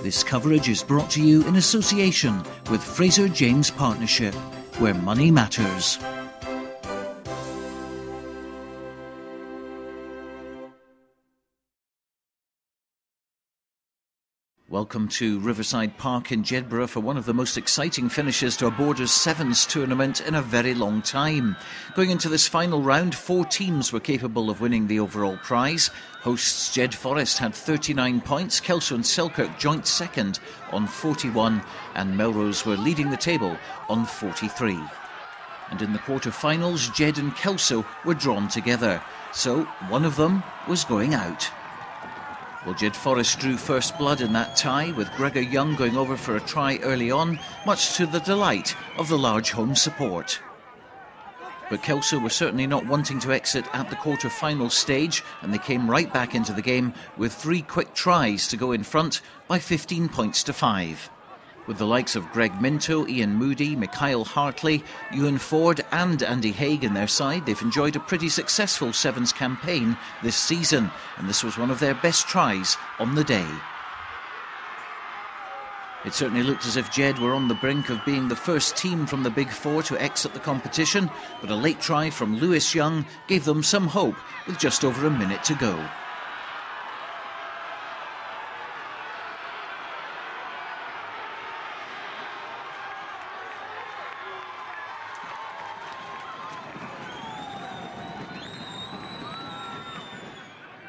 This coverage is brought to you in association with Fraser James Partnership, where money matters. Welcome to Riverside Park in Jedburgh for one of the most exciting finishes to a Borders Sevens tournament in a very long time. Going into this final round, 4 teams were capable of winning the overall prize. Hosts JEDFOREST had 39 points, Kelso and Selkirk joint second on 41, and Melrose were leading the table on 43. And in the quarter-finals, Jed and Kelso were drawn together, so one of them was going out. Well, JEDFOREST drew first blood in that tie, with Gregor Young going over for a try early on, much to the delight of the large home support. But Kelso were certainly not wanting to exit at the quarter-final stage, and they came right back into the game with 3 quick tries to go in front by 15 points to 5. With the likes of Greg Minto, Ian Moody, Mikhail Hartley, Ewan Ford and Andy Haig in their side, they've enjoyed a pretty successful Sevens campaign this season, and this was one of their best tries on the day. It certainly looked as if Jed were on the brink of being the first team from the Big Four to exit the competition, but a late try from Lewis Young gave them some hope with just over a minute to go.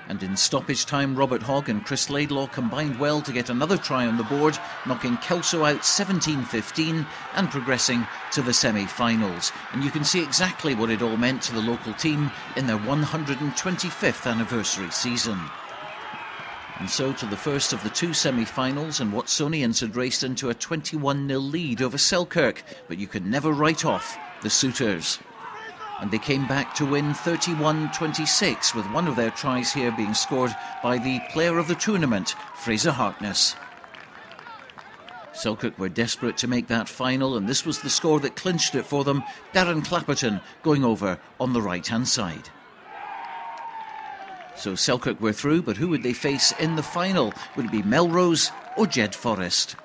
And in stoppage time, Robert Hogg and Chris Laidlaw combined well to get another try on the board, knocking Kelso out 17-15 and progressing to the semi-finals. And you can see exactly what it all meant to the local team in their 125th anniversary season. And so to the first of the 2 semi-finals, and Watsonians had raced into a 21-0 lead over Selkirk, but you could never write off the suitors. And they came back to win 31-26, with one of their tries here being scored by the player of the tournament, Fraser Harkness. Selkirk were desperate to make that final, and this was the score that clinched it for them, Darren Clapperton going over on the right-hand side. So Selkirk were through, but who would they face in the final? Would it be Melrose or JEDFOREST?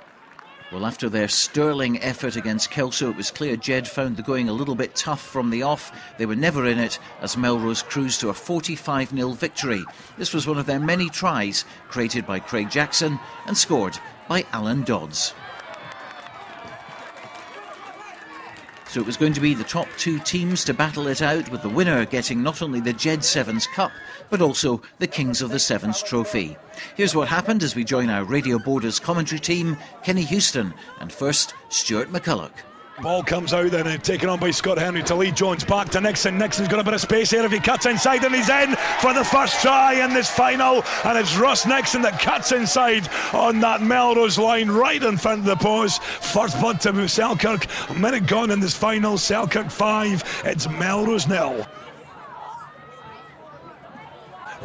Well, after their sterling effort against Kelso, it was clear Jed found the going a little bit tough from the off. They were never in it as Melrose cruised to a 45-0 victory. This was one of their many tries, created by Craig Jackson and scored by Alan Dodds. So it was going to be the top 2 teams to battle it out, with the winner getting not only the Jed Sevens Cup, but also the Kings of the Sevens Trophy. Here's what happened as we join our Radio Borders commentary team, Kenny Houston, and first, Stuart McCulloch. Ball comes out then and taken on by Scott Henry to Lee Jones. Back to Nixon. Nixon's got a bit of space here if he cuts inside, and he's in for the first try in this final. And it's Ross Nixon that cuts inside on that Melrose line right in front of the post. First blood to Selkirk. A minute gone in this final. Selkirk 5. It's Melrose 0.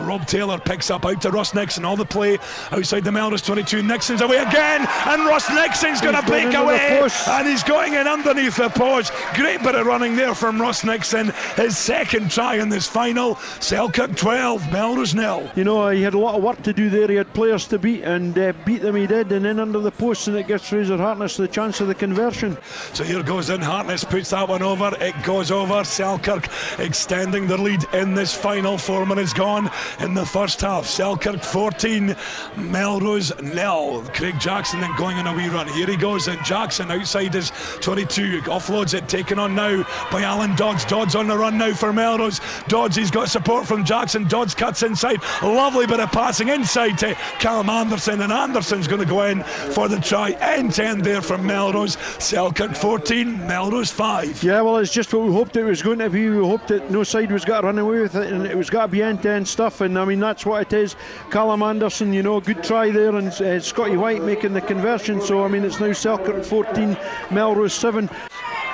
Rob Taylor picks up out to Ross Nixon. All the play outside the Melrose 22. Nixon's away again, and Ross Nixon's going to break away, and he's going in underneath the post. Great bit of running there from Ross Nixon. His second try in this final. Selkirk 12, Melrose 0. You know, he had a lot of work to do there. He had players to beat, and beat them he did, and then under the post, and it gives Fraser Harkness the chance of the conversion. So here goes in. Harkness puts that one over. It goes over. Selkirk extending their lead in this final. 4 minutes gone in the first half. Selkirk 14, Melrose 0. Craig Jackson then going on a wee run. Here he goes, and Jackson outside his 22 offloads it, taken on now by Alan Dodds. Dodds on the run now for Melrose. Dodds, he's got support from Jackson. Dodds cuts inside, lovely bit of passing inside to Callum Anderson, and Anderson's going to go in for the try. End there from Melrose. Selkirk 14, Melrose 5. Yeah, well, it's just what we hoped it was going to be. We hoped that no side was going to run away with it, and it was got to be end-to-end stuff. And I mean, that's what it is. Callum Anderson, you know, good try there, and Scotty White making the conversion. So I mean, it's now Selkirk 14, Melrose 7.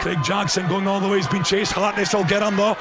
Craig Jackson going all the way, he's been chased. Hartness will get him though.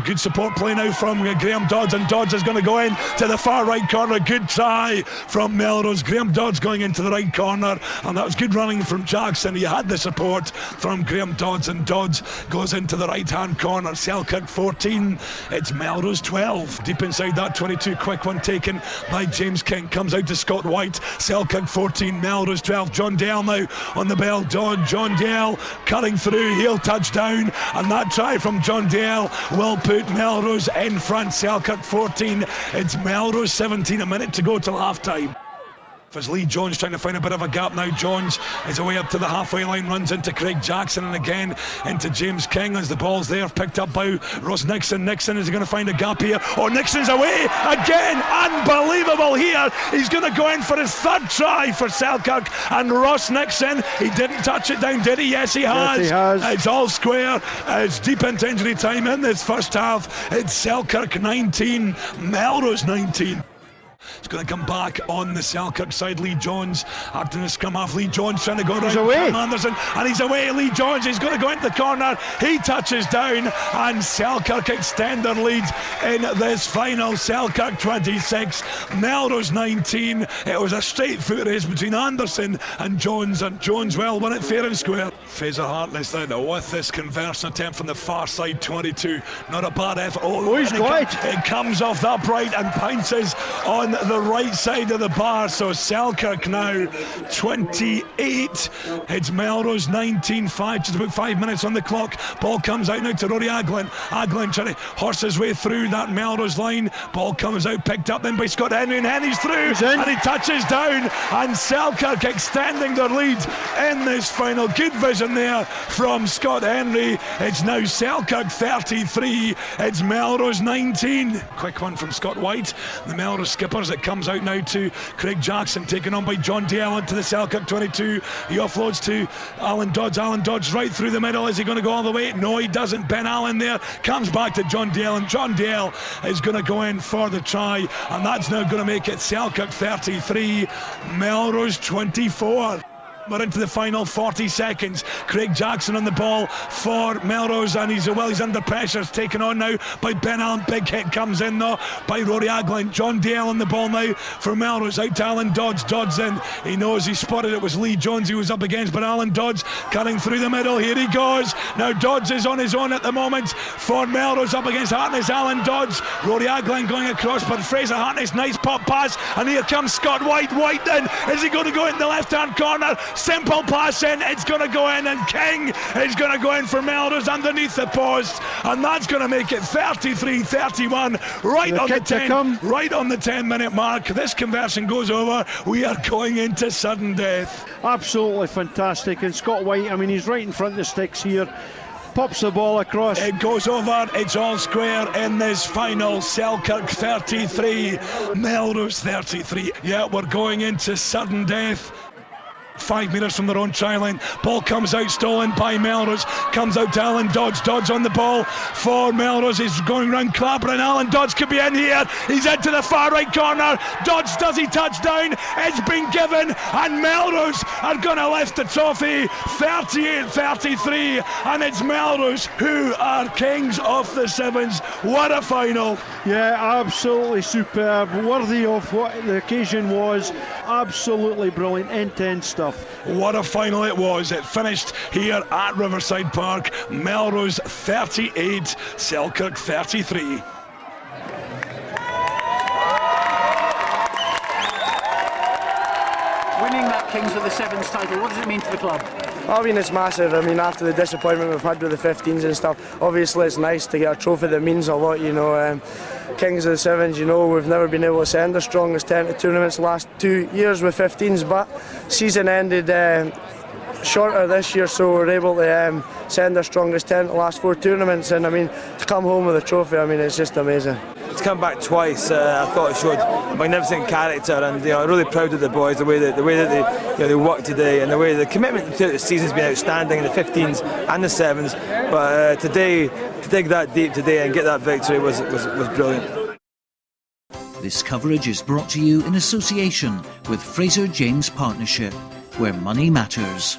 Good support play now from Graham Dodds, and Dodds is going to go in to the far right corner. Good try from Melrose. Graham Dodds going into the right corner, and that was good running from Jackson. He had the support from Graham Dodds, and Dodds goes into the right hand corner. Selkirk 14, it's Melrose 12. Deep inside that 22, quick one taken by James King, comes out to Scott White. Selkirk 14, Melrose 12. John Dale now on the bell. John Dale cutting through, he'll touch down, and that try from John Dale will put Melrose in front. Selkirk 14, it's Melrose 17, a minute to go till half time. As Lee Jones trying to find a bit of a gap now. Jones is away up to the halfway line, runs into Craig Jackson and again into James King as the ball's there, picked up by Ross Nixon. Nixon, is he going to find a gap here? Oh, Nixon's away again. Unbelievable here. He's going to go in for his third try for Selkirk, and Ross Nixon, he didn't touch it down, did he? Yes, he has. Yes, he has. It's all square. It's deep into injury time in this first half. It's Selkirk 19, Melrose 19. It's going to come back on the Selkirk side. Lee Jones acting the scrum half. Lee Jones trying to go he's around away. Cam Anderson, and he's away. Lee Jones, he's going to go into the corner. He touches down, and Selkirk extend their lead in this final. Selkirk 26, Melrose 19. It was a straight foot race between Anderson and Jones well won it fair and square. Fraser Hartness now with this conversion attempt from the far side 22. Not a bad effort. Oh, he's got it. It comes off the upright and pounces on the right side of the bar. So Selkirk now 28, it's Melrose 19, just about 5 minutes on the clock. Ball comes out now to Rory Aglin. Aglin trying to horse his way through that Melrose line. Ball comes out, picked up then by Scott Henry, and Henry's through, and he touches down, and Selkirk extending their lead in this final. Good vision there from Scott Henry. It's now Selkirk 33, it's Melrose 19. Quick one from Scott White, the Melrose skippers. It comes out now to Craig Jackson, taken on by John Dale into the Selkirk 22. He offloads to Alan Dodds. Alan Dodds right through the middle. Is he going to go all the way? No, he doesn't. Ben Allen there comes back to John Dale, and John Dale is going to go in for the try, and that's now going to make it Selkirk 33, Melrose 24. We're into the final 40 seconds. Craig Jackson on the ball for Melrose, and he's under pressure. It's taken on now by Ben Allen. Big hit comes in though by Rory Aglin. John Dale on the ball now for Melrose, out to Alan Dodds. Dodds in, he knows he spotted it was Lee Jones he was up against, but Alan Dodds cutting through the middle. Here he goes. Now Dodds is on his own at the moment for Melrose, up against Hartness. Alan Dodds, Rory Aglin going across, but Fraser Hartness, nice pop pass, and here comes Scott White. White then, is he going to go in the left hand corner? Simple pass in, it's going to go in, and King is going to go in for Melrose underneath the post, and that's going to make it 33-31 right on the 10-minute mark. This conversion goes over. We are going into sudden death. Absolutely fantastic, and Scott White, I mean, he's right in front of the sticks here. Pops the ball across. It goes over. It's all square in this final. Selkirk 33, Melrose 33. Yeah, we're going into sudden death. 5 metres from their own try line. Ball comes out, stolen by Melrose. Comes out to Alan Dodds. Dodds on the ball for Melrose. He's going round Clapper, and Alan Dodds could be in here. He's into the far right corner. Dodds, does he touch down? It's been given, and Melrose are going to lift the trophy. 38-33, and it's Melrose who are kings of the Sevens. What a final. Yeah, absolutely superb. Worthy of what the occasion was. Absolutely brilliant, intense stuff. What a final it was. It finished here at Riverside Park. Melrose 38, Selkirk 33. Winning that Kings of the Sevens title, what does it mean to the club? I mean, it's massive. I mean, after the disappointment we've had with the 15s and stuff, obviously it's nice to get a trophy that means a lot, you know. Kings of the Sevens, you know, we've never been able to send our strongest 10 to tournaments the last 2 years with 15s, but season ended shorter this year, so we're able to send our strongest 10 to the last 4 tournaments, and I mean, to come home with a trophy, I mean, it's just amazing. To come back twice, I thought it showed a magnificent character, and you know, I'm really proud of the boys, the way that they worked today, and the way the commitment to the season's been outstanding in the 15s and the 7s. But today, to dig that deep today and get that victory was brilliant. This coverage is brought to you in association with Fraser James Partnership, where money matters.